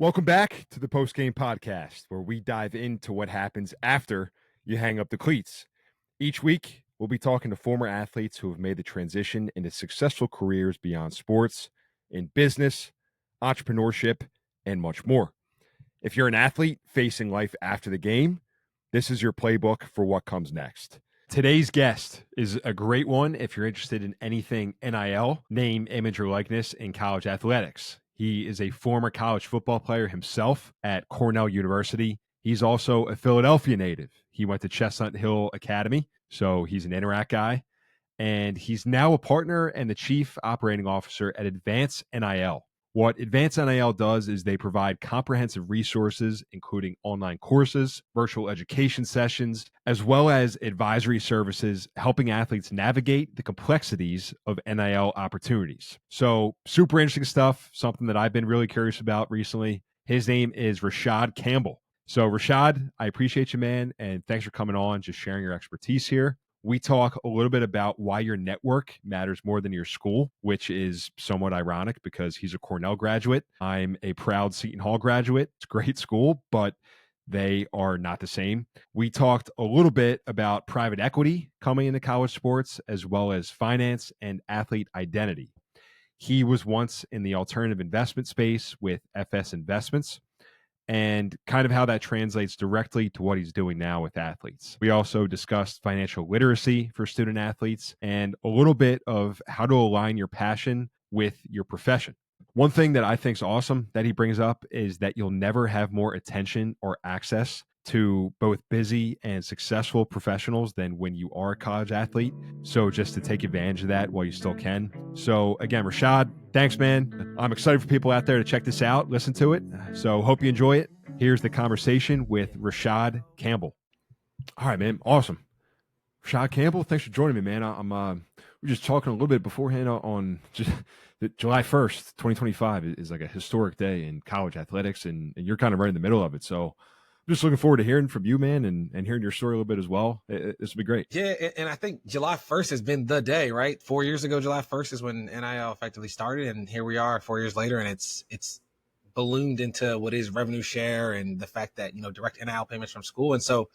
Welcome back to the Post Game Podcast, where we dive into what happens after you hang up the cleats. Each week, we'll be talking to former athletes who have made the transition into successful careers beyond sports, in business, entrepreneurship, and much more. If you're an athlete facing life after the game, this is your playbook for what comes next. Today's guest is a great one if you're interested in anything NIL, name, image, or likeness in college athletics. He is a former college football player himself at Cornell University. He's also a Philadelphia native. He went to Chestnut Hill Academy, so he's an Interact guy. And he's now a partner and the chief operating officer at Advance NIL. What Advance NIL does is they provide comprehensive resources, including online courses, virtual education sessions, as well as advisory services, helping athletes navigate the complexities of NIL opportunities. So super interesting stuff, something that I've been really curious about recently. His name is Rashad Campbell. So Rashad, I appreciate you, man, and thanks for coming on, just sharing your expertise here. We talk a little bit about why your network matters more than your school, which is somewhat ironic because he's a Cornell graduate. I'm a proud Seton Hall graduate. It's a great school, but they are not the same. We talked a little bit about private equity coming into college sports, as well as finance and athlete identity. He was once in the alternative investment space with FS Investments, and kind of how that translates directly to what he's doing now with athletes. We also discussed financial literacy for student athletes and a little bit of how to align your passion with your profession. One thing that I think is awesome that he brings up is that you'll never have more attention or access to both busy and successful professionals than when you are a college athlete. So just to take advantage of that while you still can. So again, Rashad, thanks, man. I'm excited for people out there to check this out, listen to it. So hope you enjoy it. Here's the conversation with Rashad Campbell. All right, man. Awesome. Rashad Campbell, thanks for joining me, man. We're just talking a little bit beforehand on just July 1st, 2025 is like a historic day in college athletics, and you're kind of right in the middle of it. So just looking forward to hearing from you, man, and hearing your story a little bit as well. This will be great. Yeah, and I think July 1st has been the day, right? 4 years ago, July 1st is when NIL effectively started, and here we are 4 years later, and it's ballooned into what is revenue share and the fact that, direct NIL payments from school. And so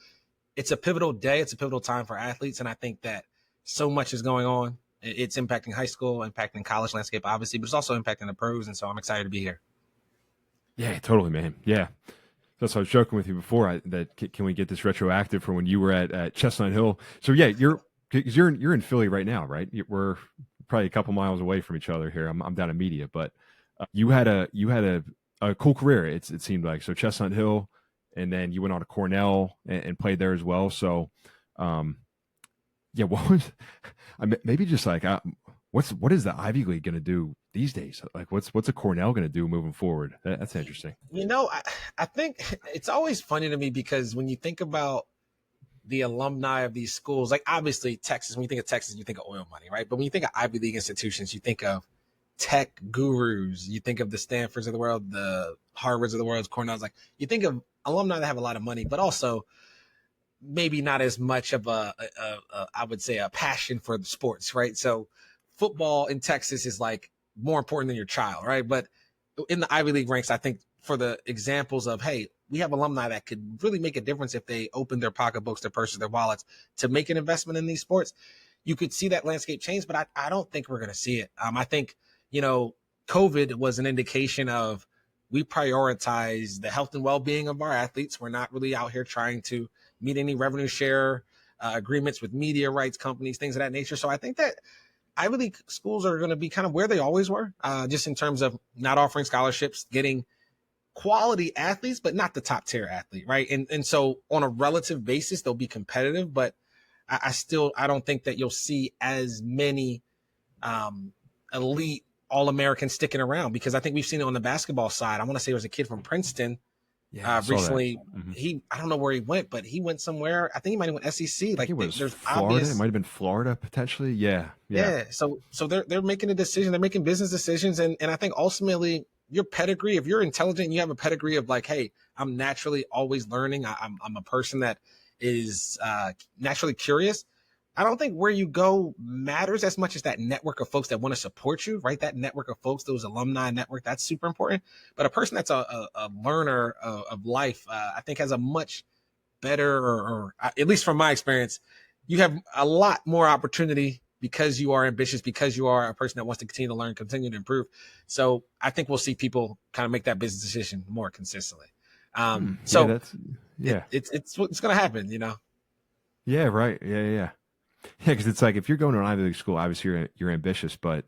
it's a pivotal day. It's a pivotal time for athletes, and I think that so much is going on. It's impacting high school, impacting college landscape, obviously, but it's also impacting the pros, and so I'm excited to be here. Yeah, totally, man. Yeah. That's what I was joking with you before. Can we get this retroactive for when you were at Chestnut Hill? So yeah, you're in Philly right now, right? We're probably a couple miles away from each other here. I'm down in media, but you had a cool career. It seemed like. So Chestnut Hill, and then you went on to Cornell and played there as well. So yeah, what was maybe just like what is the Ivy League going to do these days? Like what's a Cornell going to do moving forward? That's interesting. I think it's always funny to me because when you think about the alumni of these schools, like obviously Texas, when you think of Texas, you think of oil money, right? But when you think of Ivy League institutions, you think of tech gurus, you think of the Stanfords of the world, the Harvards of the world, Cornell's, like you think of alumni that have a lot of money, but also maybe not as much of a I would say a passion for the sports, right? So football in Texas is like more important than your child, right? But in the Ivy League ranks, I think for the examples of, hey, we have alumni that could really make a difference if they open their pocketbooks, their purses, their wallets to make an investment in these sports. You could see that landscape change, but I don't think we're going to see it. I think, COVID was an indication of we prioritize the health and well-being of our athletes. We're not really out here trying to meet any revenue share agreements with media rights companies, things of that nature. So I think that Ivy League schools are going to be kind of where they always were, just in terms of not offering scholarships, getting quality athletes, but not the top tier athlete, right? And so on a relative basis, they'll be competitive, but I don't think that you'll see as many elite All-Americans sticking around, because I think we've seen it on the basketball side. I want to say it was a kid from Princeton. Recently, I don't know where he went, but he went somewhere. I think he might have went SEC. Like there's Florida. It might have been Florida potentially. Yeah. So they're making a decision. They're making business decisions, and I think ultimately your pedigree, if you're intelligent, and you have a pedigree of like, hey, I'm naturally always learning. I'm a person that is naturally curious. I don't think where you go matters as much as that network of folks that want to support you, right? That network of folks, those alumni network, that's super important. But a person that's a learner of life, I think has a much better, or at least from my experience, you have a lot more opportunity because you are ambitious, because you are a person that wants to continue to learn, continue to improve. So I think we'll see people kind of make that business decision more consistently. Yeah, So that's yeah. it's what's going to happen, you know? Yeah, right. Yeah. Yeah, because it's like if you're going to an Ivy League school, obviously you're ambitious, but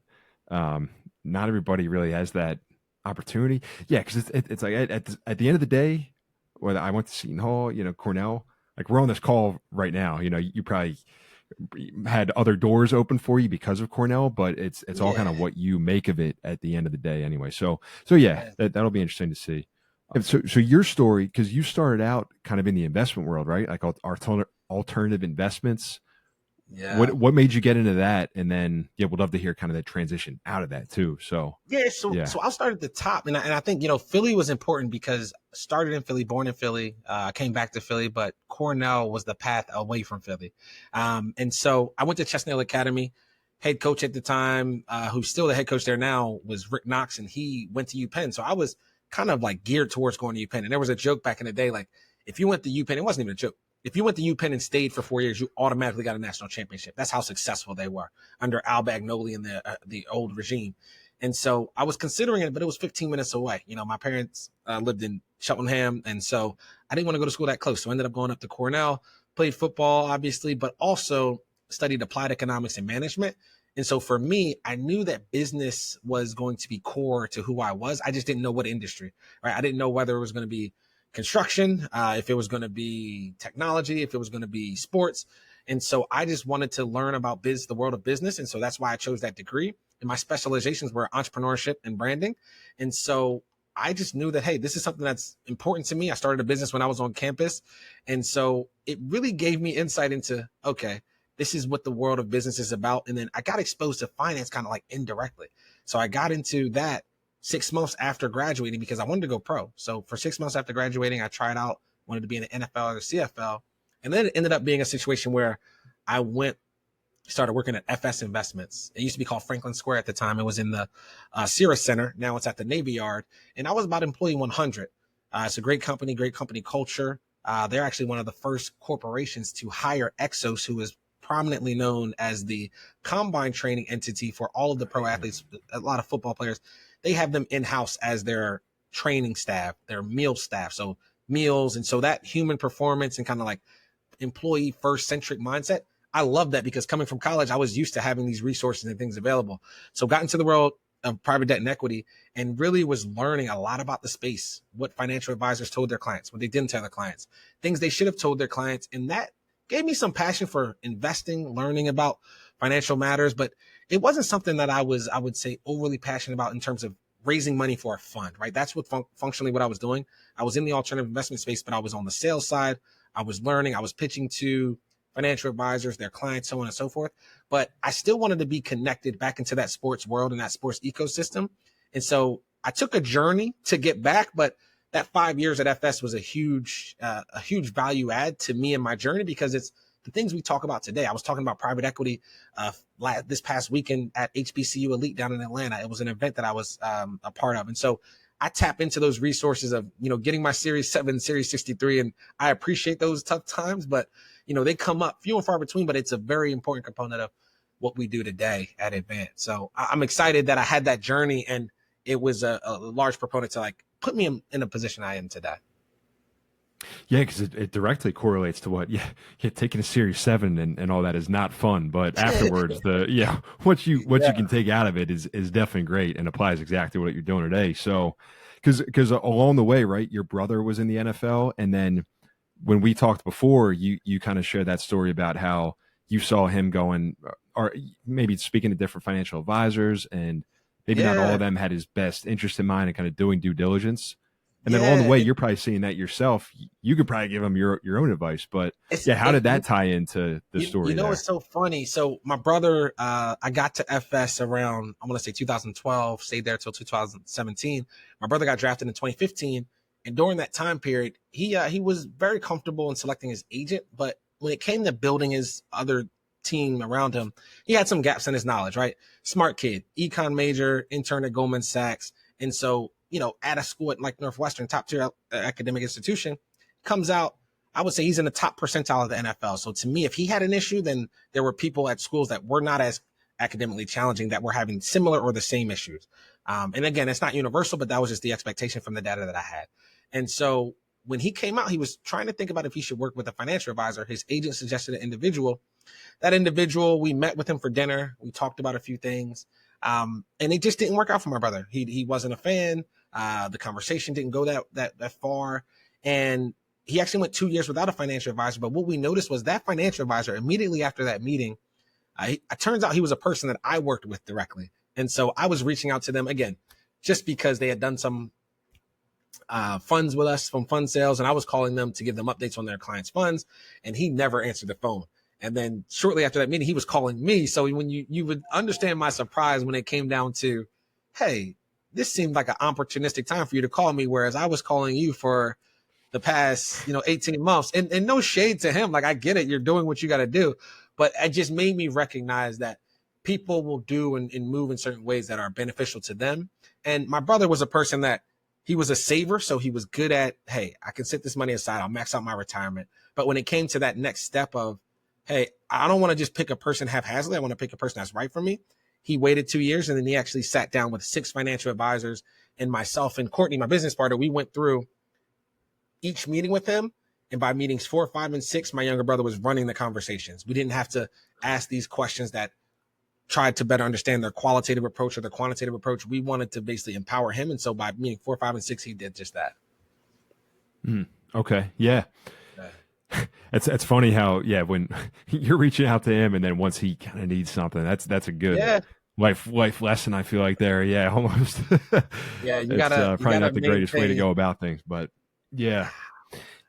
um, not everybody really has that opportunity. Yeah, because it's like at the end of the day, whether I went to Seton Hall, Cornell, like we're on this call right now, you probably had other doors open for you because of Cornell, but it's all kind Yeah. of what you make of it at the end of the day, anyway. So yeah, Yeah. that'll be interesting to see. And so your story, because you started out kind of in the investment world, right? Like alternative investments. Yeah. What made you get into that? And then yeah, we'd love to hear kind of that transition out of that too. So Yeah, so yeah. so I'll start at the top, and I think Philly was important because started in Philly, born in Philly, came back to Philly, but Cornell was the path away from Philly, and so I went to Chestnut Academy. Head coach at the time, who's still the head coach there now, was Rick Knox, and he went to UPenn. So I was kind of like geared towards going to UPenn, and there was a joke back in the day, like if you went to UPenn, it wasn't even a joke. If you went to UPenn and stayed for 4 years, you automatically got a national championship. That's how successful they were under Al Bagnoli and the old regime. And so I was considering it, but it was 15 minutes away. My parents lived in Cheltenham. And so I didn't want to go to school that close. So I ended up going up to Cornell, played football, obviously, but also studied applied economics and management. And so for me, I knew that business was going to be core to who I was. I just didn't know what industry, right? I didn't know whether it was going to be construction, if it was going to be technology, if it was going to be sports. And so I just wanted to learn about the world of business. And so that's why I chose that degree. And my specializations were entrepreneurship and branding. And so I just knew that, hey, this is something that's important to me. I started a business when I was on campus. And so it really gave me insight into, okay, this is what the world of business is about. And then I got exposed to finance kind of like indirectly. So I got into that 6 months after graduating because I wanted to go pro. So for 6 months after graduating, I tried out, wanted to be in the NFL or the CFL. And then it ended up being a situation where I started working at FS Investments. It used to be called Franklin Square at the time. It was in the Cirrus Center. Now it's at the Navy Yard. And I was about employee 100. It's a great company culture. They're actually one of the first corporations to hire Exos, who is prominently known as the combine training entity for all of the pro athletes, a lot of football players. They have them in-house as their training staff, their meal staff. So meals. And so that human performance and kind of like employee first centric mindset, I love that because coming from college, I was used to having these resources and things available. So got into the world of private debt and equity and really was learning a lot about the space, what financial advisors told their clients, what they didn't tell their clients, things they should have told their clients. And that gave me some passion for investing, learning about financial matters, but it wasn't something that I would say overly passionate about in terms of raising money for a fund, right? That's what functionally what I was doing. I was in the alternative investment space, but I was on the sales side. I was learning, I was pitching to financial advisors, their clients, so on and so forth. But I still wanted to be connected back into that sports world and that sports ecosystem. And so I took a journey to get back, but that 5 years at FS was a huge value add to me and my journey because it's the things we talk about today. I was talking about private equity this past weekend at HBCU Elite down in Atlanta. It was an event that I was a part of. And so I tap into those resources of, getting my Series 7, Series 63, and I appreciate those tough times, but, they come up few and far between, but it's a very important component of what we do today at Advance. So I'm excited that I had that journey and it was a large proponent to like put me in a position I am today. Yeah, because it directly correlates to what, taking a Series 7 and all that is not fun, but afterwards, what you can take out of it is definitely great and applies exactly what you're doing today. So, because along the way, right, your brother was in the NFL, and then when we talked before, you kind of shared that story about how you saw him going, or maybe speaking to different financial advisors, and maybe not all Yeah. of them had his best interest in mind and kind of doing due diligence. And then along the Yeah. way, you're probably seeing that yourself. You could probably give them your own advice, but how did that tie into the story there? It's so funny. So my brother, I got to FS around, I want to say 2012, stayed there till 2017. My brother got drafted in 2015. And during that time period, he was very comfortable in selecting his agent. But when it came to building his other team around him, he had some gaps in his knowledge, right? Smart kid, econ major, intern at Goldman Sachs. And so, at a school at like Northwestern, top tier academic institution, comes out, I would say he's in the top percentile of the NFL. So to me, if he had an issue, then there were people at schools that were not as academically challenging that were having similar or the same issues. And again, it's not universal, but that was just the expectation from the data that I had. And so when he came out, he was trying to think about if he should work with a financial advisor. His agent suggested an individual. That individual, we met with him for dinner. We talked about a few things. And it just didn't work out for my brother. He wasn't a fan. The conversation didn't go that far. And he actually went 2 years without a financial advisor. But what we noticed was that financial advisor, immediately after that meeting, it turns out he was a person that I worked with directly. And so I was reaching out to them again, just because they had done some funds with us from fund sales. And I was calling them to give them updates on their clients' funds. And he never answered the phone. And then shortly after that meeting, he was calling me. So when you would understand my surprise when it came down to, hey, this seemed like an opportunistic time for you to call me, whereas I was calling you for the past, 18 months. And no shade to him. Like, I get it. You're doing what you got to do. But it just made me recognize that people will do and move in certain ways that are beneficial to them. And my brother was a person that he was a saver. So he was good at, hey, I can set this money aside. I'll max out my retirement. But when it came to that next step of, hey, I don't want to just pick a person haphazardly. I want to pick a person that's right for me. He waited 2 years, and then he actually sat down with 6 financial advisors and myself and Courtney, my business partner. We went through each meeting with him. And by meetings 4, 5, and 6, my younger brother was running the conversations. We didn't have to ask these questions that tried to better understand their qualitative approach or their quantitative approach. We wanted to basically empower him. And so by meeting 4, 5, and 6, he did just that. Okay. Yeah. It's funny how, when you're reaching out to him and then once he kind of needs something, that's a good life lesson. I feel like there. Yeah. Almost. Yeah. You gotta probably not the greatest way to go about things, but yeah.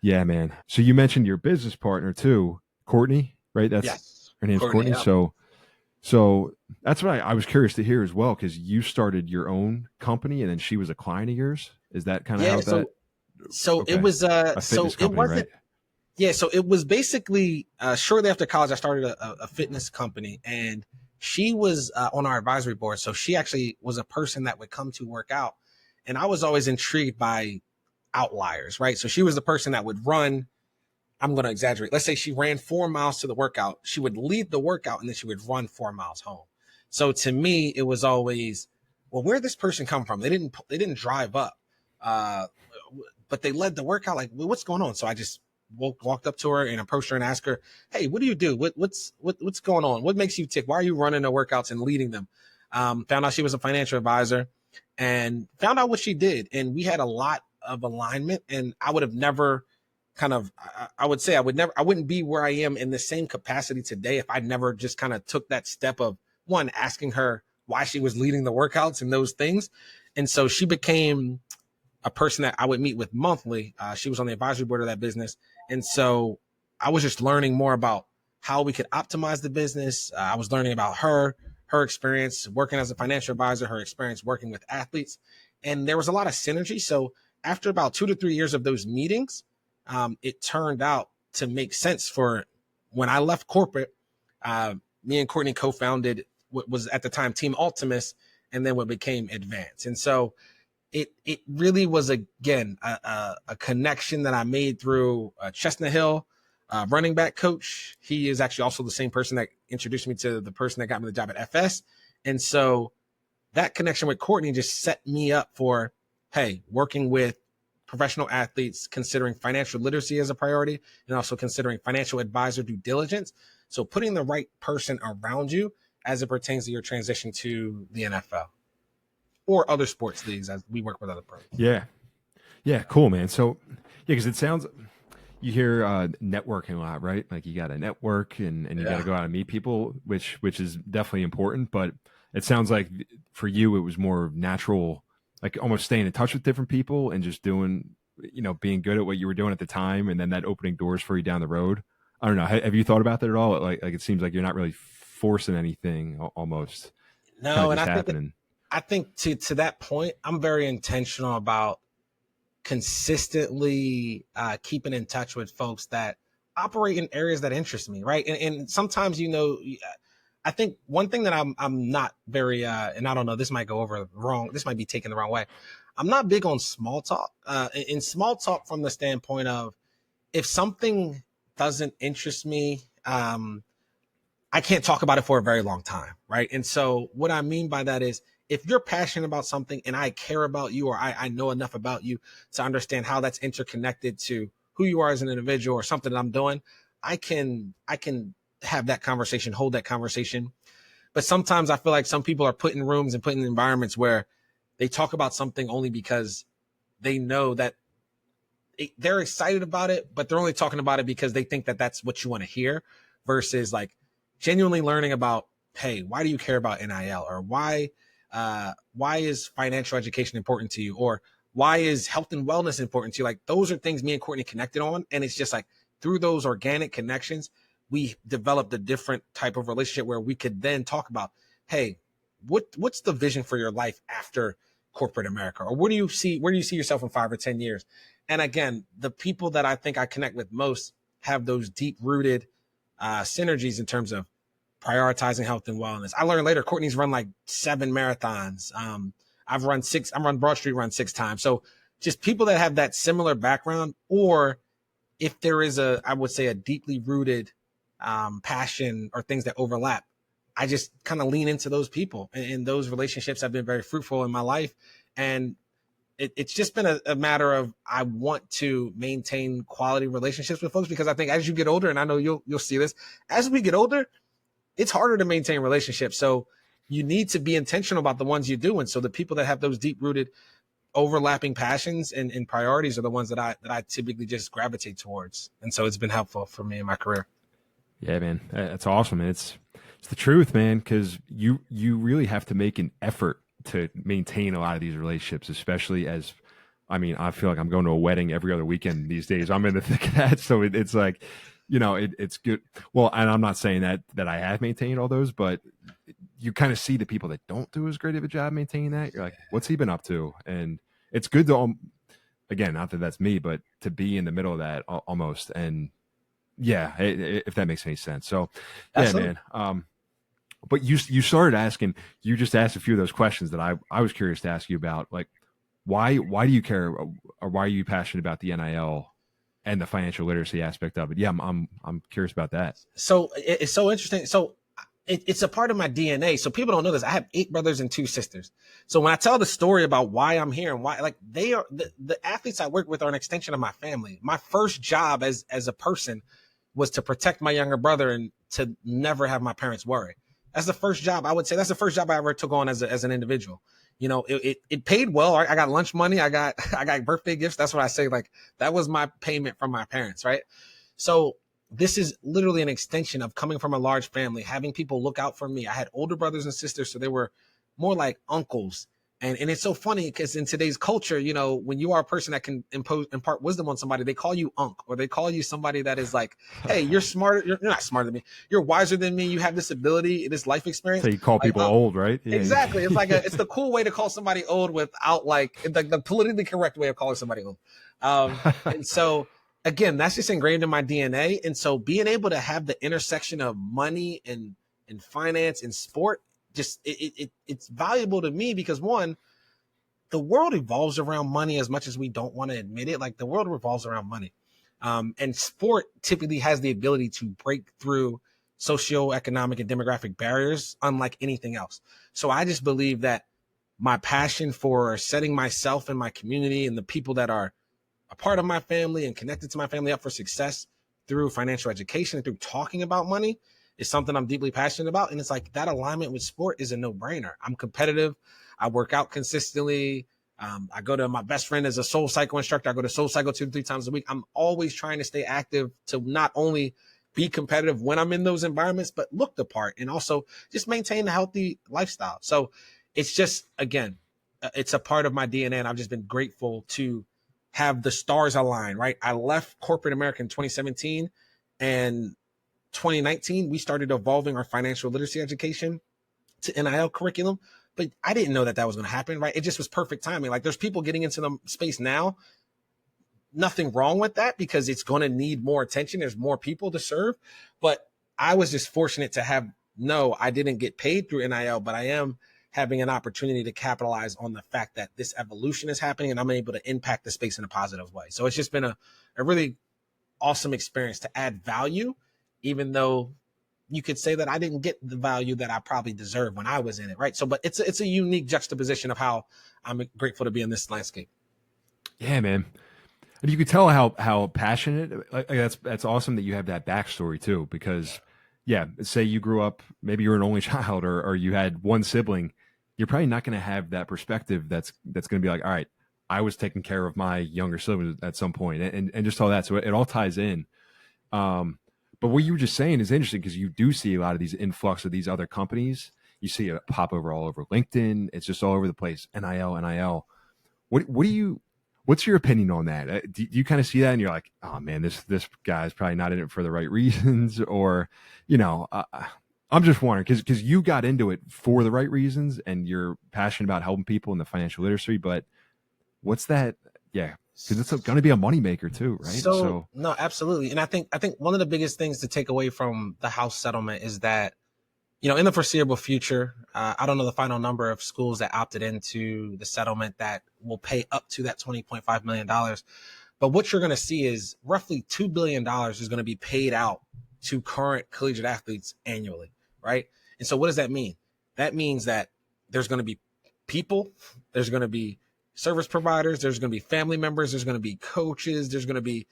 Yeah, man. So you mentioned your business partner too, Courtney, right? Her name's Courtney. Yeah. So that's what I was curious to hear as well, because you started your own company and then she was a client of yours. Is that kind of how that? So okay. It was a fitness company, it wasn't. Right? Yeah, so it was basically shortly after college, I started a fitness company, and she was on our advisory board. So she actually was a person that would come to work out, and I was always intrigued by outliers, right? So she was the person that would run. I'm going to exaggerate. Let's say she ran 4 miles to the workout. She would lead the workout, and then she would run 4 miles home. So to me, it was always, well, where did this person come from? They didn't drive up, but they led the workout. Like, well, what's going on? So I just walked up to her and approached her and asked her, hey, what do you do? What's going on? What makes you tick? Why are you running the workouts and leading them? Found out she was a financial advisor and found out what she did. And we had a lot of alignment, and I would have never I wouldn't be where I am in the same capacity today if I never just kind of took that step of one, asking her why she was leading the workouts and those things. And so she became a person that I would meet with monthly. She was on the advisory board of that business. And so I was just learning more about how we could optimize the business. I was learning about her experience working as a financial advisor, her experience working with athletes. And there was a lot of synergy. So after about 2 to 3 years of those meetings, it turned out to make sense for when I left corporate. Me and Courtney co-founded what was at the time Team Ultimus, and then what became Advance. And so it really was, again, a connection that I made through Chestnut Hill, running back coach. He is actually also the same person that introduced me to the person that got me the job at FS. And so that connection with Courtney just set me up for, hey, working with professional athletes, considering financial literacy as a priority, and also considering financial advisor due diligence. So putting the right person around you as it pertains to your transition to the NFL or other sports leagues, as we work with other pros. Yeah, cool, man. So because it sounds, you hear networking a lot, right? Like you got to network and you got to go out and meet people, which is definitely important. But it sounds like for you, it was more natural, like almost staying in touch with different people and just doing, being good at what you were doing at the time, and then that opening doors for you down the road. I don't know. Have you thought about that at all? Like it seems like you're not really forcing anything almost. No, and I think to that point, I'm very intentional about consistently keeping in touch with folks that operate in areas that interest me, right? And sometimes, I think one thing that I'm not very, and I don't know, this might go over wrong. This might be taken the wrong way. I'm not big on small talk. In small talk from the standpoint of, if something doesn't interest me, I can't talk about it for a very long time, right? And so what I mean by that is, if you're passionate about something and I care about you, or I know enough about you to understand how that's interconnected to who you are as an individual or something that I'm doing, I can have that conversation, hold that conversation. But sometimes I feel like some people are put in rooms and put in environments where they talk about something only because they know that they're excited about it, but they're only talking about it because they think that that's what you want to hear, versus like genuinely learning about, hey, why do you care about NIL, or why is financial education important to you, or why is health and wellness important to you? Like, those are things me and Courtney connected on, and it's just like through those organic connections, we developed a different type of relationship where we could then talk about, hey, what's the vision for your life after corporate America, or where do you see yourself in 5 or 10 years? And again, the people that I think I connect with most have those deep rooted synergies in terms of prioritizing health and wellness. I learned later, Courtney's run like 7 marathons. I've run 6. I'm run Broad Street Run 6 times. So just people that have that similar background, or if there is I would say, a deeply rooted passion or things that overlap, I just kind of lean into those people, and those relationships have been very fruitful in my life. And it's just been a matter of, I want to maintain quality relationships with folks, because I think as you get older, and I know you'll see this, as we get older, it's harder to maintain relationships. So you need to be intentional about the ones you do. And so the people that have those deep rooted overlapping passions and priorities are the ones that I typically just gravitate towards. And so it's been helpful for me in my career. Yeah, man, that's awesome. And it's the truth, man, because you really have to make an effort to maintain a lot of these relationships, especially as, I mean, I feel like I'm going to a wedding every other weekend these days. I'm in the thick of that. So it's like, it's good. Well, and I'm not saying that I have maintained all those, but you kind of see the people that don't do as great of a job maintaining that. You're like, what's he been up to? And it's good to, again, not that that's me, but to be in the middle of that almost. And yeah, if that makes any sense. So yeah, Absolutely. man. But you started asking, you just asked a few of those questions that I was curious to ask you about, like why do you care, or why are you passionate about the NIL and the financial literacy aspect of it? Yeah, I'm curious about that. So it's so interesting. So it's a part of my DNA. So people don't know this. I have 8 brothers and 2 sisters. So when I tell the story about why I'm here and why, like, they are the athletes I work with are an extension of my family. My first job as a person was to protect my younger brother and to never have my parents worry. That's the first job, I would say. That's the first job I ever took on as an individual. It paid well. I got lunch money. I got birthday gifts. That's what I say. Like, that was my payment from my parents, right? So this is literally an extension of coming from a large family, having people look out for me. I had older brothers and sisters, so they were more like uncles. And it's so funny because in today's culture, when you are a person that can impart wisdom on somebody, they call you unc, or they call you somebody that is like, hey, you're smarter. You're not smarter than me. You're wiser than me. You have this ability, this life experience. So you call like, people old, right? Yeah. Exactly. It's like it's the cool way to call somebody old without like the politically correct way of calling somebody old. And so again, that's just ingrained in my DNA. And so being able to have the intersection of money and finance and sport, just it's valuable to me because, one, the world evolves around money as much as we don't want to admit it. Like, the world revolves around money. And sport typically has the ability to break through socioeconomic and demographic barriers unlike anything else. So I just believe that my passion for setting myself and my community and the people that are a part of my family and connected to my family up for success through financial education and through talking about money is something I'm deeply passionate about. And it's like, that alignment with sport is a no-brainer. I'm competitive. I work out consistently. I go to, my best friend as a Soul Cycle instructor. I go to Soul Cycle 2 to 3 times a week. I'm always trying to stay active to not only be competitive when I'm in those environments, but look the part and also just maintain a healthy lifestyle. So it's just, again, it's a part of my DNA, and I've just been grateful to have the stars align, right? I left corporate America in 2017, and 2019, we started evolving our financial literacy education to NIL curriculum, but I didn't know that was going to happen, right? It just was perfect timing. Like, there's people getting into the space now nothing wrong with that because it's going to need more attention. There's more people to serve. But I was just fortunate to have, no, I didn't get paid through NIL, but I am having an opportunity to capitalize on the fact that this evolution is happening and I'm able to impact the space in a positive way. So it's just been a really awesome experience to add value, even though you could say that I didn't get the value that I probably deserved when I was in it, right? So, but it's a unique juxtaposition of how I'm grateful to be in this landscape. Yeah, man. And you could tell how passionate. Like, that's awesome that you have that backstory too. Because, yeah, say you grew up, maybe you're an only child, or you had one sibling, you're probably not going to have that perspective. That's going to be like, all right, I was taking care of my younger siblings at some point, and just all that. So it all ties in. But what you were just saying is interesting because you do see a lot of these influx of these other companies. You see it pop over all over LinkedIn. It's just all over the place. NIL, NIL. What do you? What's your opinion on that? Do you kind of see that and you're like, oh man, this guy's probably not in it for the right reasons, or, I'm just wondering because you got into it for the right reasons and you're passionate about helping people in the financial literacy, but what's that? Yeah, because it's going to be a moneymaker too, right? So no, absolutely. And I think one of the biggest things to take away from the House settlement is that, in the foreseeable future, I don't know the final number of schools that opted into the settlement that will pay up to that $20.5 million. But what you're going to see is roughly $2 billion is going to be paid out to current collegiate athletes annually, right? And so what does that mean? That means that there's going to be people, there's going to be service providers, there's going to be family members, there's going to be coaches, there's going to be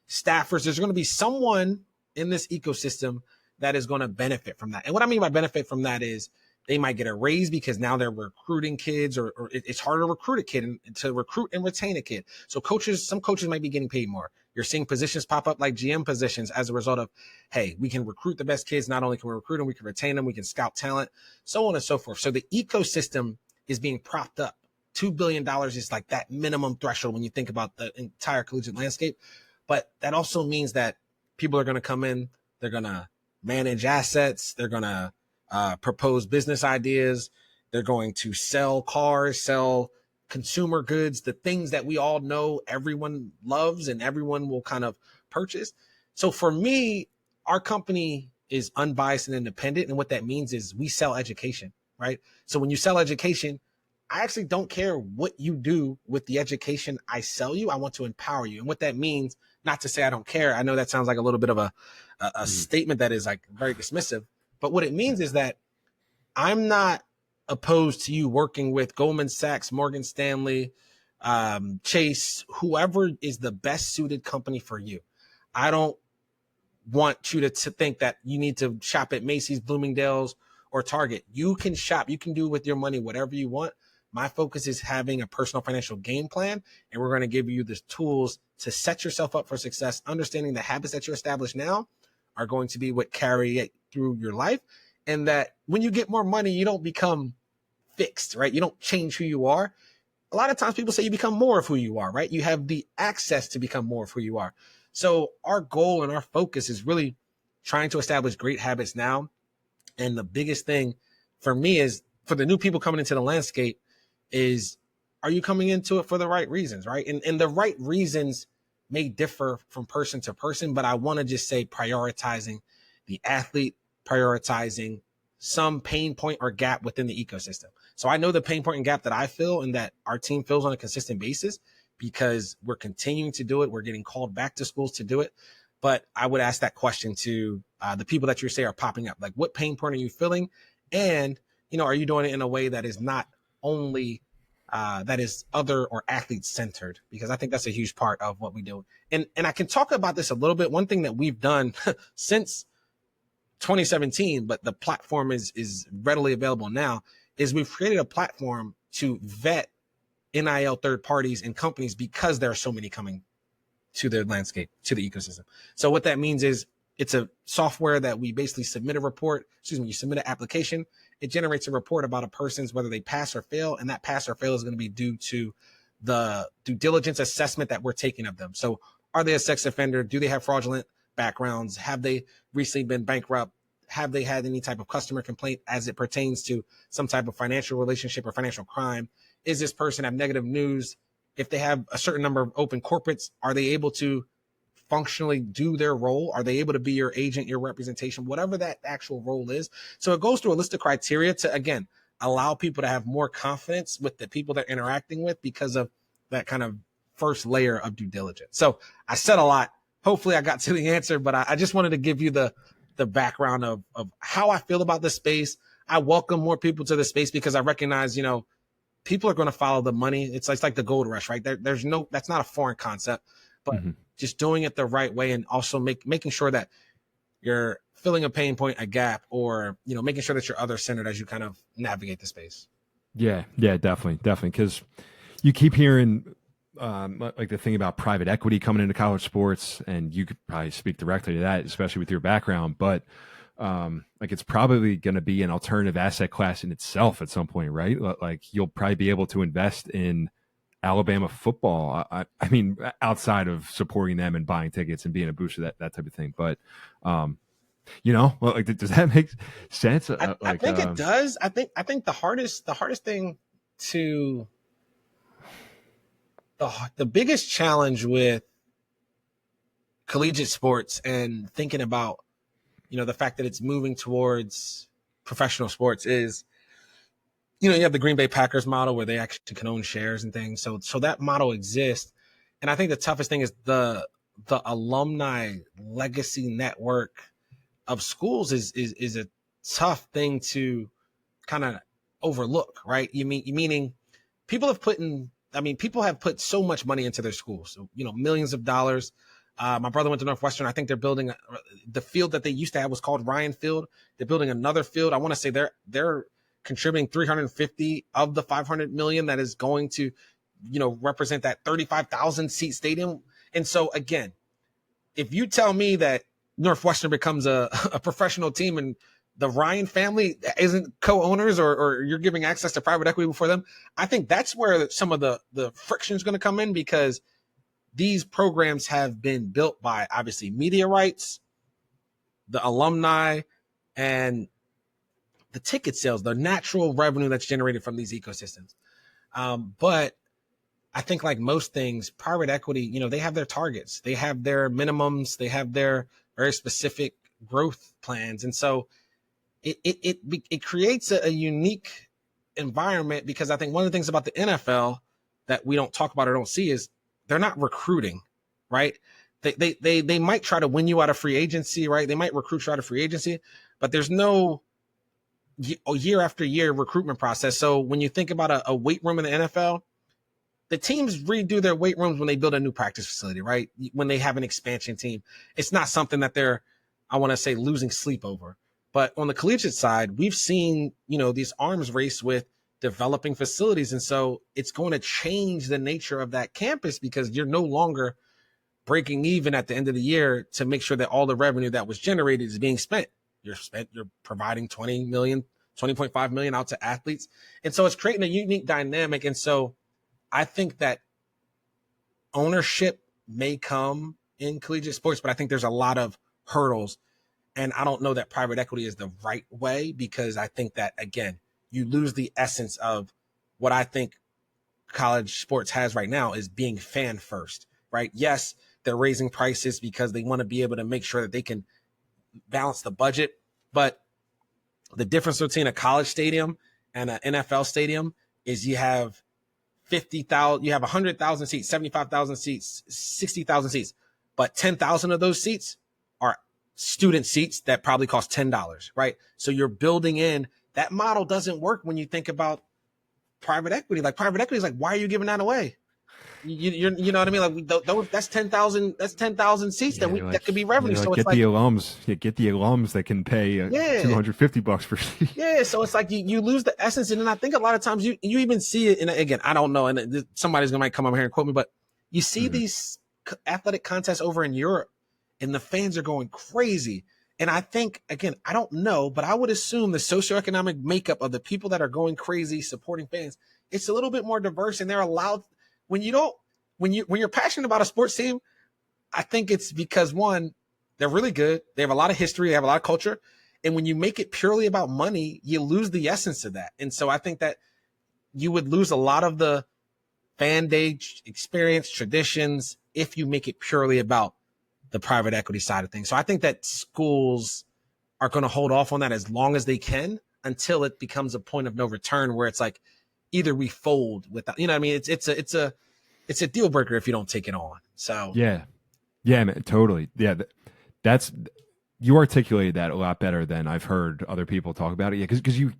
staffers, there's going to be someone in this ecosystem that is going to benefit from that. And what I mean by benefit from that is they might get a raise because now they're recruiting kids, or it's harder to recruit a kid and to recruit and retain a kid. So some coaches might be getting paid more. You're seeing positions pop up like GM positions as a result of, hey, we can recruit the best kids. Not only can we recruit them, we can retain them, we can scout talent, so on and so forth. So the ecosystem is being propped up. $2 billion is like that minimum threshold when you think about the entire collegiate landscape. But that also means that people are going to come in, they're going to manage assets, they're going to propose business ideas, they're going to sell cars, sell consumer goods, the things that we all know everyone loves and everyone will kind of purchase. So for me, our company is unbiased and independent. And what that means is we sell education, right? So when you sell education, I actually don't care what you do with the education I sell you. I want to empower you. And what that means, not to say I don't care. I know that sounds like a little bit of a statement that is like very dismissive, but what it means is that I'm not opposed to you working with Goldman Sachs, Morgan Stanley, Chase, whoever is the best suited company for you. I don't want you to think that you need to shop at Macy's, Bloomingdale's, or Target. You can shop, you can do with your money whatever you want. My focus is having a personal financial game plan, and we're going to give you the tools to set yourself up for success, understanding the habits that you establish now are going to be what carry it through your life, and that when you get more money, you don't become fixed, right? You don't change who you are. A lot of times people say you become more of who you are, right? You have the access to become more of who you are. So our goal and our focus is really trying to establish great habits now. And the biggest thing for me is for the new people coming into the landscape is, are you coming into it for the right reasons, right? And the right reasons may differ from person to person, but I want to just say prioritizing the athlete, prioritizing some pain point or gap within the ecosystem. So I know the pain point and gap that I feel and that our team feels on a consistent basis because we're continuing to do it. We're getting called back to schools to do it. But I would ask that question to the people that you say are popping up. Like, what pain point are you feeling? And, are you doing it in a way that is not only that is other or athlete centered? Because I think that's a huge part of what we do. And I can talk about this a little bit. One thing that we've done since 2017, but the platform is readily available now, is we've created a platform to vet NIL third parties and companies because there are so many coming to the landscape, to the ecosystem. So what that means is it's a software that we basically submit a report. You submit an application. It generates a report about a person's, whether they pass or fail. And that pass or fail is going to be due to the due diligence assessment that we're taking of them. So are they a sex offender? Do they have fraudulent backgrounds? Have they recently been bankrupt? Have they had any type of customer complaint as it pertains to some type of financial relationship or financial crime? Is this person have negative news if they have a certain number of open corporates, are they able to functionally do their role? Are they able to be your agent, your representation, whatever that actual role is? So it goes through a list of criteria to, again, allow people to have more confidence with the people they're interacting with because of that kind of first layer of due diligence. So I said a lot. Hopefully I got to the answer, but I just wanted to give you the background of how I feel about this space. I welcome more people to the space because I recognize, people are going to follow the money. It's like the gold rush, right? That's not a foreign concept, but just doing it the right way and also making sure that you're filling a pain point, a gap, or, making sure that you're other centered as you kind of navigate the space. Yeah, definitely. Because you keep hearing like the thing about private equity coming into college sports, and you could probably speak directly to that, especially with your background. But like it's probably going to be an alternative asset class in itself at some point, right? Like you'll probably be able to invest in Alabama football. I mean, outside of supporting them and buying tickets and being a booster, that type of thing. But like, does that make sense? I think it does. I think the hardest thing to the biggest challenge with collegiate sports and thinking about, the fact that it's moving towards professional sports is, you have the Green Bay Packers model where they actually can own shares and things. So that model exists. And I think the toughest thing is the alumni legacy network of schools is a tough thing to kind of overlook, right? Meaning people have put so much money into their schools. So, millions of dollars. My brother went to Northwestern. I think they're building the field that they used to have was called Ryan Field. They're building another field. I want to say they're contributing 350 of the 500 million that is going to, represent that 35,000 seat stadium. And so again, if you tell me that Northwestern becomes a professional team and the Ryan family isn't co-owners or you're giving access to private equity for them, I think that's where some of the friction is going to come in, because these programs have been built by obviously media rights, the alumni, and the ticket sales, the natural revenue that's generated from these ecosystems. But I think like most things, private equity, they have their targets, they have their minimums, they have their very specific growth plans. And so it creates a unique environment, because I think one of the things about the NFL that we don't talk about or don't see is they're not recruiting, right? They might try to win you out of free agency, right? They might recruit you out of free agency, but there's no year after year recruitment process. So when you think about a weight room in the NFL, the teams redo their weight rooms when they build a new practice facility, right? When they have an expansion team, it's not something that they're, I want to say, losing sleep over. But on the collegiate side, we've seen, this arms race with developing facilities. And so it's going to change the nature of that campus, because you're no longer breaking even at the end of the year to make sure that all the revenue that was generated is being spent. You're providing 20.5 million out to athletes. And so it's creating a unique dynamic. And so I think that ownership may come in collegiate sports, but I think there's a lot of hurdles. And I don't know that private equity is the right way, because I think that, again, you lose the essence of what I think college sports has right now, is being fan first, right? Yes, they're raising prices because they want to be able to make sure that they can balance the budget. But the difference between a college stadium and an NFL stadium is you have 50,000, you have 100,000 seats, 75,000 seats, 60,000 seats, but 10,000 of those seats are student seats that probably cost $10, right? So you're building in, that model doesn't work when you think about private equity. Like private equity is like, why are you giving that away? You know what I mean? Like that's 10,000 seats that could be revenue. So it's get the alums that can pay $250 per seat. Yeah. So it's like you lose the essence. And then I think a lot of times you even see it. And again, I don't know. And somebody's might come over here and quote me, but you see these athletic contests over in Europe and the fans are going crazy. And I think, again, I don't know, but I would assume the socioeconomic makeup of the people that are going crazy supporting fans, it's a little bit more diverse, and they're allowed. When you're passionate about a sports team, I think it's because, one, they're really good. They have a lot of history. They have a lot of culture. And when you make it purely about money, you lose the essence of that. And so I think that you would lose a lot of the fan day experience, traditions, if you make it purely about the private equity side of things. So I think that schools are going to hold off on that as long as they can until it becomes a point of no return where it's like either we fold without, you know what I mean? It's a deal breaker if you don't take it on. So Yeah. Yeah, man, totally. Yeah, that's you articulated that a lot better than I've heard other people talk about it. Yeah, because you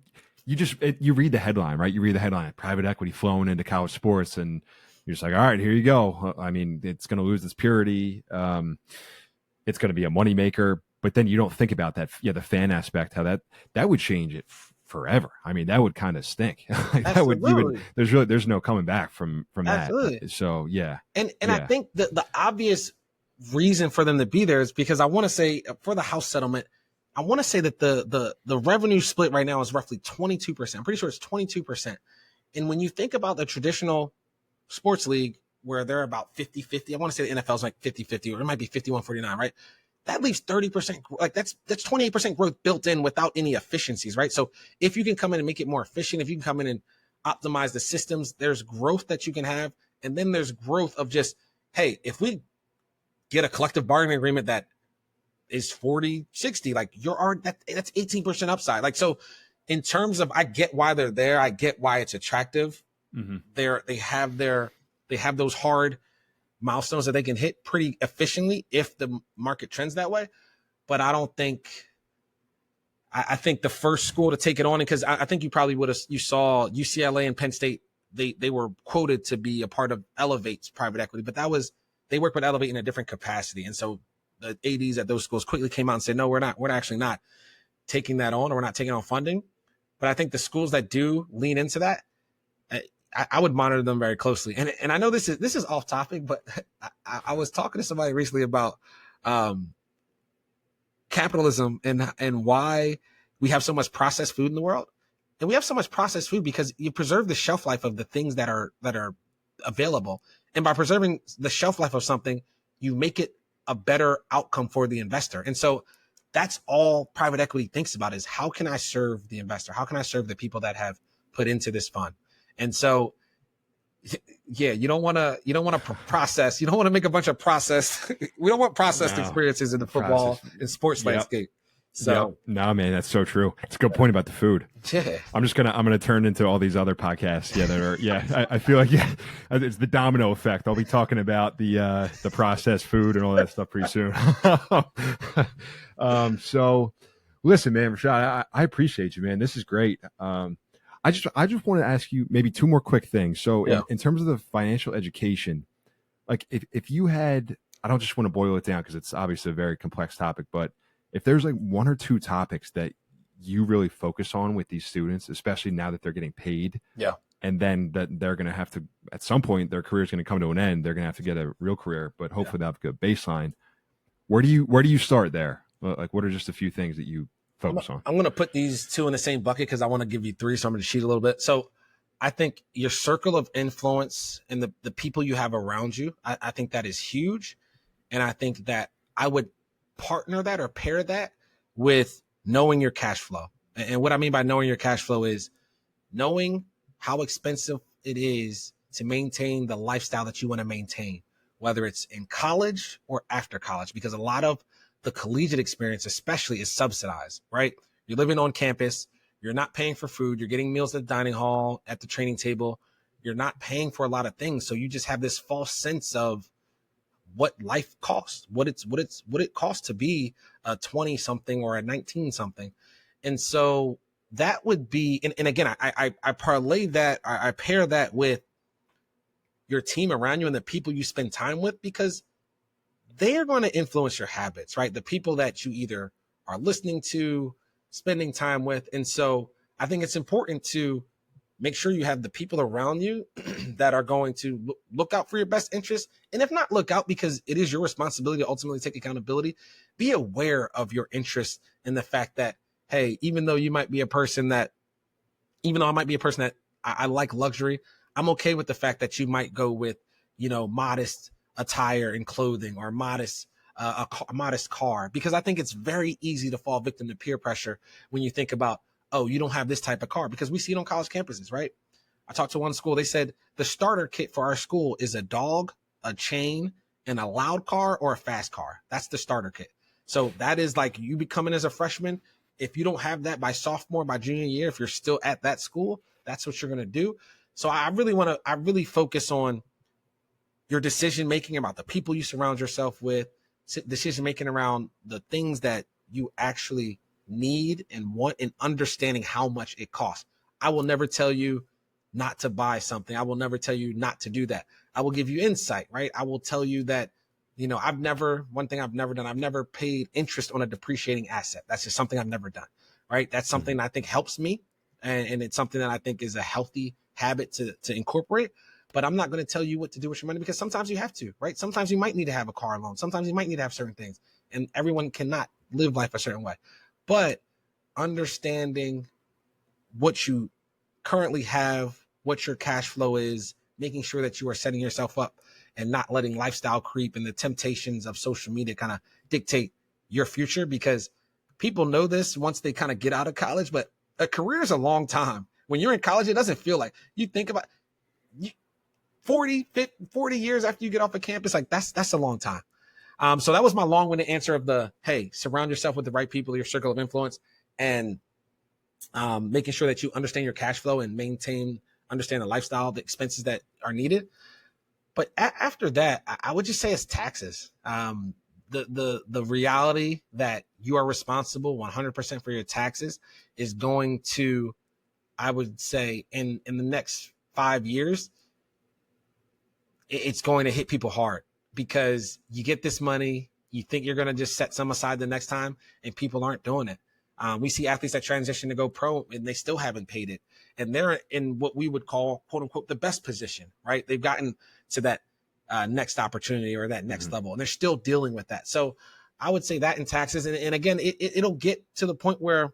read the headline, right? You read the headline, private equity flowing into college sports, and you're just like, all right, here you go. I mean, it's going to lose its purity. It's going to be a moneymaker, but then you don't think about that. Yeah, the fan aspect, how that would change it forever. I mean, that would kind of stink. Like that would there's no coming back from that. Absolutely. So yeah, And I yeah. think the obvious reason for them to be there is because I want to say for the house settlement, I want to say that the revenue split right now is roughly 22%. I'm pretty sure it's 22%. And when you think about the traditional sports league where they're about 50-50, I want to say the NFL is like 50-50, or it might be 51-49, right? That leaves 30%, like that's 28% growth built in without any efficiencies, right? So if you can come in and make it more efficient, if you can come in and optimize the systems, there's growth that you can have. And then there's growth of just, hey, if we get a collective bargaining agreement that is 40-60, like you're already that's 18% upside. Like, so in terms of, I get why they're there, I get why it's attractive. Mm-hmm. They have those hard milestones that they can hit pretty efficiently if the market trends that way. But I don't think I think the first school to take it on, because I think you probably you saw UCLA and Penn State, they were quoted to be a part of Elevate's private equity, but they work with Elevate in a different capacity. And so the ADs at those schools quickly came out and said, no, we're actually not taking that on, or we're not taking on funding. But I think the schools that do lean into that, I would monitor them very closely. And I know this is off topic, but I was talking to somebody recently about capitalism and why we have so much processed food in the world. And we have so much processed food because you preserve the shelf life of the things that are available. And by preserving the shelf life of something, you make it a better outcome for the investor. And so that's all private equity thinks about, is how can I serve the investor? How can I serve the people that have put into this fund? And so, yeah, you don't want to process. You don't want to make a bunch of processed. We don't want processed experiences in the football and sports landscape. So no, man, that's so true. It's a good point about the food. Yeah. I'm gonna turn into all these other podcasts. Yeah, that are I feel like it's the domino effect. I'll be talking about the processed food and all that stuff pretty soon. So listen, man, Rashad, I appreciate you, man. This is great. I just want to ask you maybe two more quick things. So in terms of the financial education, like if you had, I don't just want to boil it down because it's obviously a very complex topic, but if there's like one or two topics that you really focus on with these students, especially now that they're getting paid, and then that they're going to have to, at some point, their career is going to come to an end. They're going to have to get a real career, but hopefully they'll have a good baseline. Where do you start there? Like, what are just a few things that you focus on? I'm going to put these two in the same bucket because I want to give you three, so I'm going to cheat a little bit. So I think your circle of influence and the people you have around you, I think that is huge. And I think that I would partner that or pair that with knowing your cash flow. And what I mean by knowing your cash flow is knowing how expensive it is to maintain the lifestyle that you want to maintain, whether it's in college or after college, because a lot of the collegiate experience especially is subsidized, right? You're living on campus, you're not paying for food, you're getting meals at the dining hall, at the training table, you're not paying for a lot of things. So you just have this false sense of what life costs, what it costs to be a 20 something or a 19 something. And so that would be, and again, I parlay that, I pair that with your team around you and the people you spend time with, because they are going to influence your habits, right? The people that you either are listening to, spending time with. And so I think it's important to make sure you have the people around you that are going to look out for your best interests. And if not look out, because it is your responsibility to ultimately take accountability, be aware of your interests and the fact that, hey, even though I might be a person that I like luxury, I'm okay with the fact that you might go with, modest attire and clothing, or modest car, because I think it's very easy to fall victim to peer pressure when you think about, oh, you don't have this type of car, because we see it on college campuses, right? I talked to one school. They said the starter kit for our school is a dog, a chain, and a loud car or a fast car. That's the starter kit. So that is like you becoming as a freshman. If you don't have that by sophomore, by junior year, if you're still at that school, that's what you're going to do. So I really focus on your decision making about the people you surround yourself with, decision making around the things that you actually need and want, and understanding how much it costs. I will never tell you not to buy something. I will never tell you not to do that. I will give you insight, right? I will tell you that, one thing I've never done, I've never paid interest on a depreciating asset. That's just something I've never done, right? That's something I think helps me. And it's something that I think is a healthy habit to incorporate. But I'm not going to tell you what to do with your money, because sometimes you have to, right? Sometimes you might need to have a car loan. Sometimes you might need to have certain things, and everyone cannot live life a certain way. But understanding what you currently have, what your cash flow is, making sure that you are setting yourself up and not letting lifestyle creep and the temptations of social media kind of dictate your future, because people know this once they kind of get out of college, but a career is a long time. When you're in college, it doesn't feel like you think about 40 years after you get off of campus. Like that's a long time. So that was my long-winded answer of hey, surround yourself with the right people, your circle of influence, and making sure that you understand your cash flow and understand the lifestyle, the expenses that are needed. But after that, I would just say it's taxes. The reality that you are responsible 100% for your taxes is going to, I would say, in the next 5 years, it's going to hit people hard, because you get this money, you think you're going to just set some aside the next time, and people aren't doing it. We see athletes that transition to go pro and they still haven't paid it. And they're in what we would call, quote unquote, the best position, right? They've gotten to that next opportunity or that next level, and they're still dealing with that. So I would say that in taxes. And again, it'll get to the point where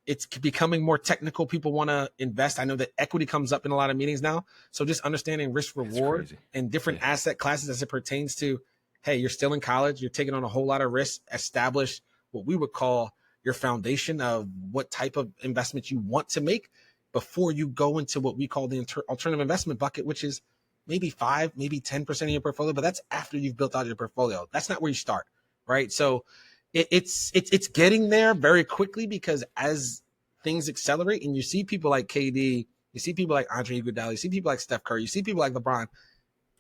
it's becoming more technical. People want to invest. I know that equity comes up in a lot of meetings now. So just understanding risk reward and different asset classes as it pertains to, hey, you're still in college, you're taking on a whole lot of risk, establish what we would call your foundation of what type of investment you want to make before you go into what we call the alternative investment bucket, which is maybe 5, maybe 10% of your portfolio, but that's after you've built out your portfolio. That's not where you start, right? So it's getting there very quickly, because as things accelerate and you see people like KD, you see people like Andre Iguodala, you see people like Steph Curry, you see people like LeBron,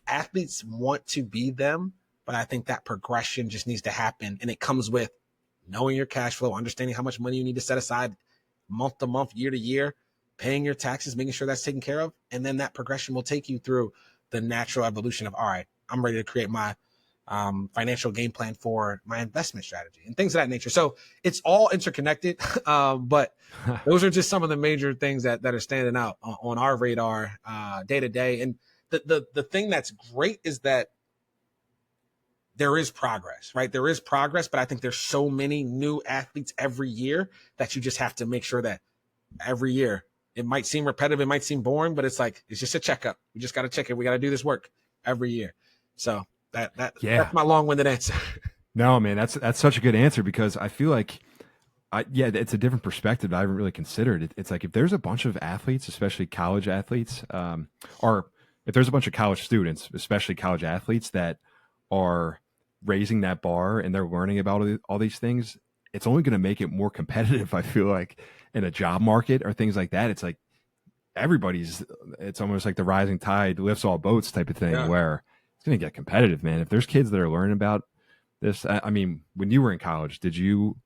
athletes want to be them, but I think that progression just needs to happen. And it comes with knowing your cash flow, understanding how much money you need to set aside month to month, year to year, paying your taxes, making sure that's taken care of. And then that progression will take you through the natural evolution of, all right, I'm ready to create my financial game plan for my investment strategy and things of that nature. So it's all interconnected. But those are just some of the major things that are standing out on our radar day to day. And the thing that's great is that there is progress, right? There is progress, but I think there's so many new athletes every year that you just have to make sure that every year, it might seem repetitive, it might seem boring, but it's just a checkup. We just got to check it. We got to do this work every year. So that's my long-winded answer. No, man, that's such a good answer, because I feel like, it's a different perspective I haven't really considered. It's like, if there's a bunch of athletes, especially college athletes, or if there's a bunch of college students, especially college athletes, that are raising that bar and they're learning about all these things, it's only going to make it more competitive. I feel like in a job market or things like that, it's like it's almost like the rising tide lifts all boats type of thing, where it's going to get competitive, man. If there's kids that are learning about this, I mean, when you were in college, did you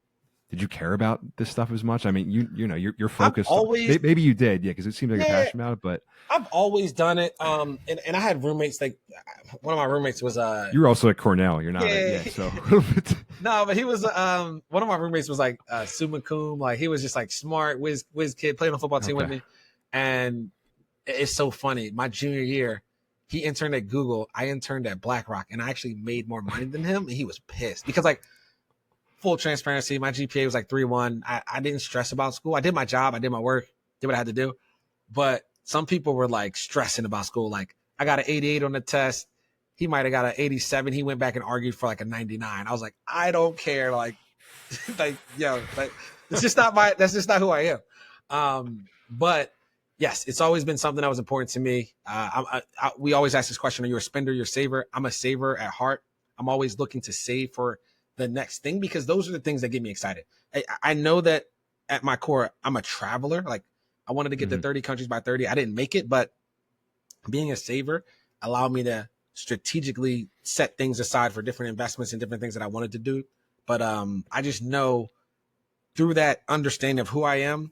care about this stuff as much? I mean, you're focused. Maybe you did, because it seems like you're passionate about it. But I've always done it. And I had roommates. Like one of my roommates was you were also at Cornell. You're not. So no, but he was one of my roommates was like summa cum. Like he was just like smart, whiz kid, playing on the football team with me. And it's so funny. My junior year, he interned at Google. I interned at BlackRock, and I actually made more money than him. And he was pissed because, like, full transparency, my GPA was like 3.1. I didn't stress about school. I did my job. I did my work, did what I had to do. But some people were like stressing about school. Like, I got an 88 on the test. He might have got an 87. He went back and argued for like a 99. I was like, I don't care. Like, that's just not who I am. But Yes, it's always been something that was important to me. We always ask this question: are you a spender? You're a saver. I'm a saver at heart. I'm always looking to save for the next thing because those are the things that get me excited. I know that at my core, I'm a traveler. Like I wanted to get to 30 countries by 30. I didn't make it, but being a saver allowed me to strategically set things aside for different investments and different things that I wanted to do. But I just know through that understanding of who I am,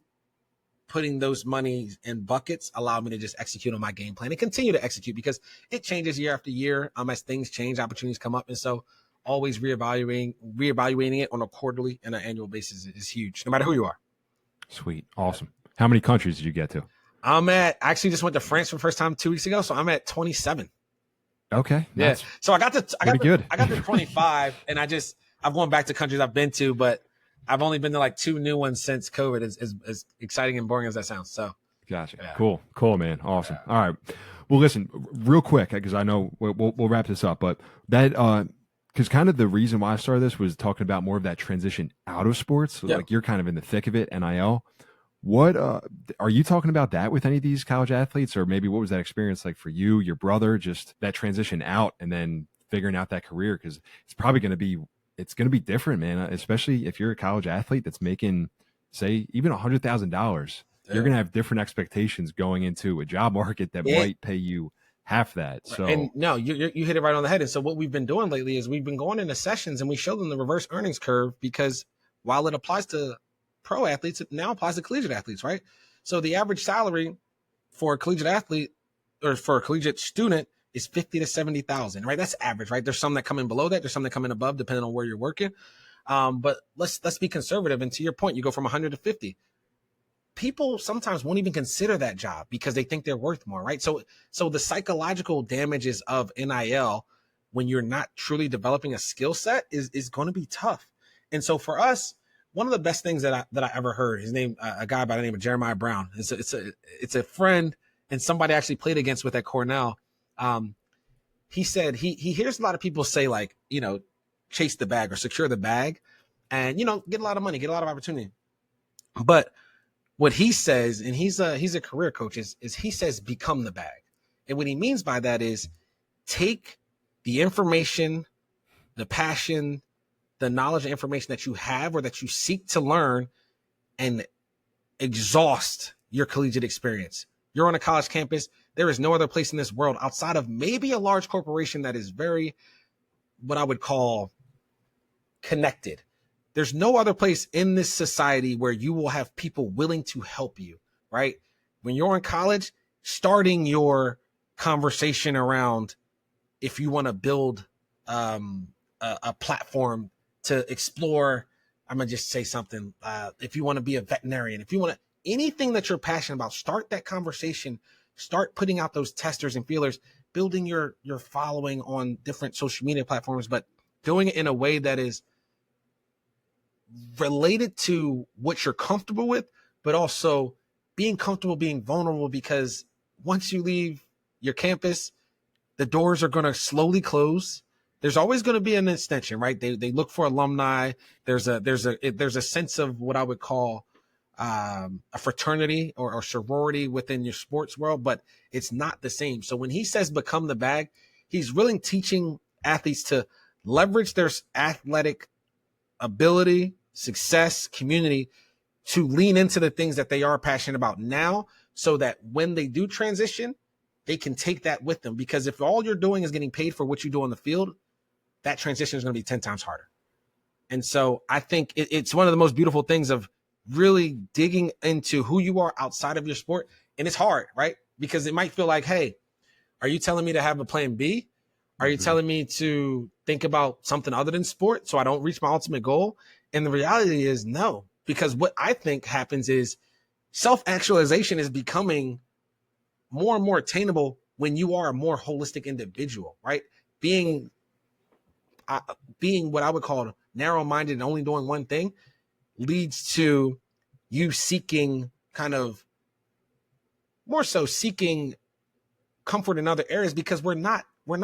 putting those monies in buckets allowed me to just execute on my game plan and continue to execute because it changes year after year. As things change, opportunities come up. And so always reevaluating it on a quarterly and an annual basis is huge, no matter who you are. Sweet. Awesome. How many countries did you get to? I actually just went to France for the first time 2 weeks ago. So I'm at 27. Okay. Yeah. So I got to 25 and I've gone back to countries I've been to, but I've only been to like 2 new ones since COVID, as exciting and boring as that sounds. So, gotcha. Yeah. Cool, man. Awesome. Yeah. All right. Well, listen, real quick, because I know we'll wrap this up, but that, because kind of the reason why I started this was talking about more of that transition out of sports. So like you're kind of in the thick of it, NIL. What are you talking about that with any of these college athletes, or maybe what was that experience like for you, your brother, just that transition out and then figuring out that career? Because it's probably going to be different, man, especially if you're a college athlete that's making, say, even $100,000. You're going to have different expectations going into a job market that might pay you half that. So, and no, you hit it right on the head. And so what we've been doing lately is we've been going into sessions and we show them the reverse earnings curve because while it applies to pro athletes, it now applies to collegiate athletes, right? So the average salary for a collegiate athlete or for a collegiate student is 50 to 70,000, right? That's average, right? There's some that come in below that. There's some that come in above, depending on where you're working. But let's be conservative. And to your point, you go from 100 to 50. People sometimes won't even consider that job because they think they're worth more, right? So the psychological damages of NIL when you're not truly developing a skill set is going to be tough. And so for us, one of the best things that I ever heard, his name, a guy by the name of Jeremiah Brown. It's a friend and somebody I actually played against with at Cornell. He said he hears a lot of people say like, chase the bag or secure the bag and, get a lot of money, get a lot of opportunity. But what he says, and he's a career coach, is he says, become the bag. And what he means by that is take the information, the passion, the knowledge and information that you have or that you seek to learn and exhaust your collegiate experience. You're on a college campus. There is no other place in this world outside of maybe a large corporation that is very, what I would call connected. There's no other place in this society where you will have people willing to help you, right? When you're in college, starting your conversation around if you want to build a platform to explore, I'm going to just say something. If you want to be a veterinarian, if you want to, anything that you're passionate about, start that conversation, start putting out those testers and feelers, building your following on different social media platforms, but doing it in a way that is related to what you're comfortable with, but also being comfortable, being vulnerable, because once you leave your campus, the doors are going to slowly close. There's always going to be an extension, right? They look for alumni. There's a sense of what I would call a fraternity or sorority within your sports world, but it's not the same. So when he says become the bag, he's really teaching athletes to leverage their athletic ability, success, community to lean into the things that they are passionate about now so that when they do transition, they can take that with them. Because if all you're doing is getting paid for what you do on the field, that transition is going to be 10 times harder. And so I think it's one of the most beautiful things of really digging into who you are outside of your sport. And it's hard, right? Because it might feel like, hey, are you telling me to have a plan B? Are you telling me to think about something other than sport so I don't reach my ultimate goal? And the reality is no, because what I think happens is self-actualization is becoming more and more attainable when you are a more holistic individual, right? Being what I would call narrow-minded and only doing one thing leads to you seeking kind of more so seeking comfort in other areas because we're not, what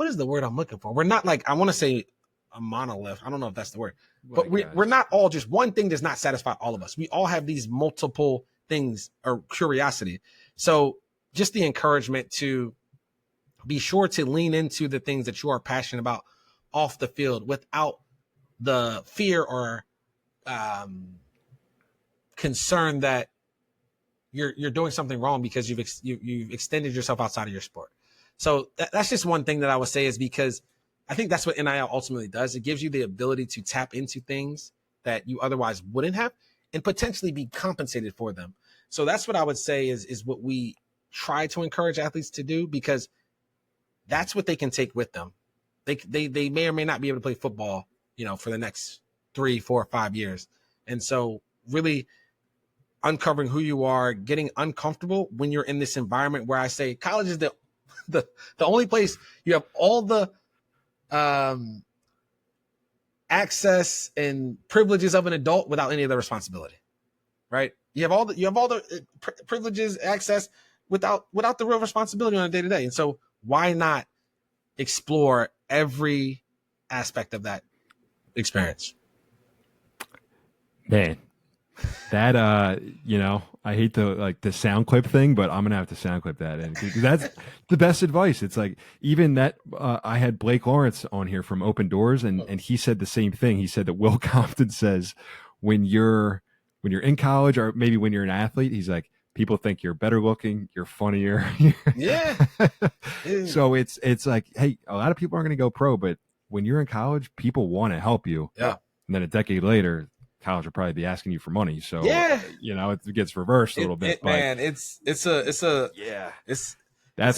is the word I'm looking for? We're not like, I want to say a monolith. I don't know if that's the word, but we're not all just one thing does not satisfy all of us. We all have these multiple things or curiosity. So just the encouragement to be sure to lean into the things that you are passionate about off the field without the fear or concern that you're doing something wrong because you've extended yourself outside of your sport. So that's just one thing that I would say, is because I think that's what NIL ultimately does. It gives you the ability to tap into things that you otherwise wouldn't have and potentially be compensated for them. So that's what I would say is what we try to encourage athletes to do, because that's what they can take with them. They may or may not be able to play football, for the next 3, 4, 5 years. And so really uncovering who you are, getting uncomfortable when you're in this environment where I say college is the only place you have all the access and privileges of an adult without any of the responsibility, right? You have all the privileges, access without the real responsibility on a day to day. And so why not explore every aspect of that experience? Man, that I hate the sound clip thing, but I'm gonna have to sound clip that in, because that's the best advice. It's like, even that I had Blake Lawrence on here from Open Doors, and he said the same thing. He said that Will Compton says when you're in college, or maybe when you're an athlete, he's like, people think you're better looking, you're funnier. Yeah. So it's like, hey, a lot of people aren't going to go pro, but when you're in college, people want to help you. Yeah. And then a decade later, college will probably be asking you for money. So yeah, it gets reversed a little bit. But man, it's that's a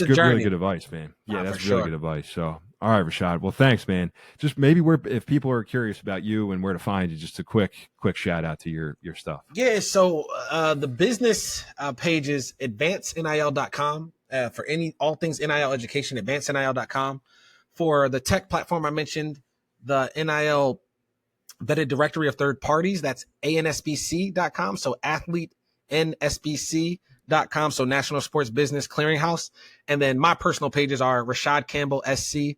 good, journey. really good advice, man. Yeah, that's for really sure. good advice. So, all right, Rashad. Well, thanks, man. Just maybe if people are curious about you and where to find you, just a quick shout out to your stuff. Yeah. So the business page is advancenil.com for all things NIL education, advancenil.com. For the tech platform I mentioned, the NIL vetted directory of third parties, that's ansbc.com. So athletensbc.com. So National Sports Business Clearinghouse. And then my personal pages are Rashad Campbell SC,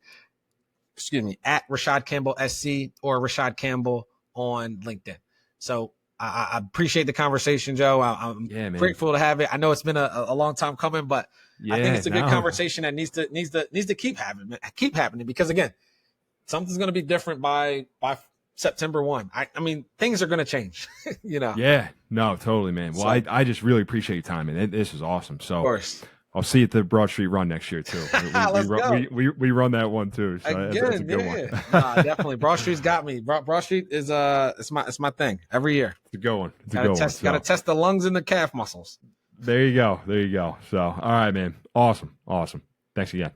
at Rashad Campbell SC, or Rashad Campbell on LinkedIn. So I appreciate the conversation, Joe. I'm grateful to have it. I know it's been a long time coming, but I think it's a good conversation that needs to keep happening, because again, something's going to be different by September 1. I mean, things are going to change, Yeah, no, totally, man. Well, so, I just really appreciate your time, and this is awesome. So, of course, I'll see you at the Broad Street Run next year too. We run that one too. So that's a good one. Definitely, Broad Street's got me. Broad Street is it's my thing every year. It's a good one. Got to test the lungs and the calf muscles. There you go. So, all right, man. Awesome. Thanks again.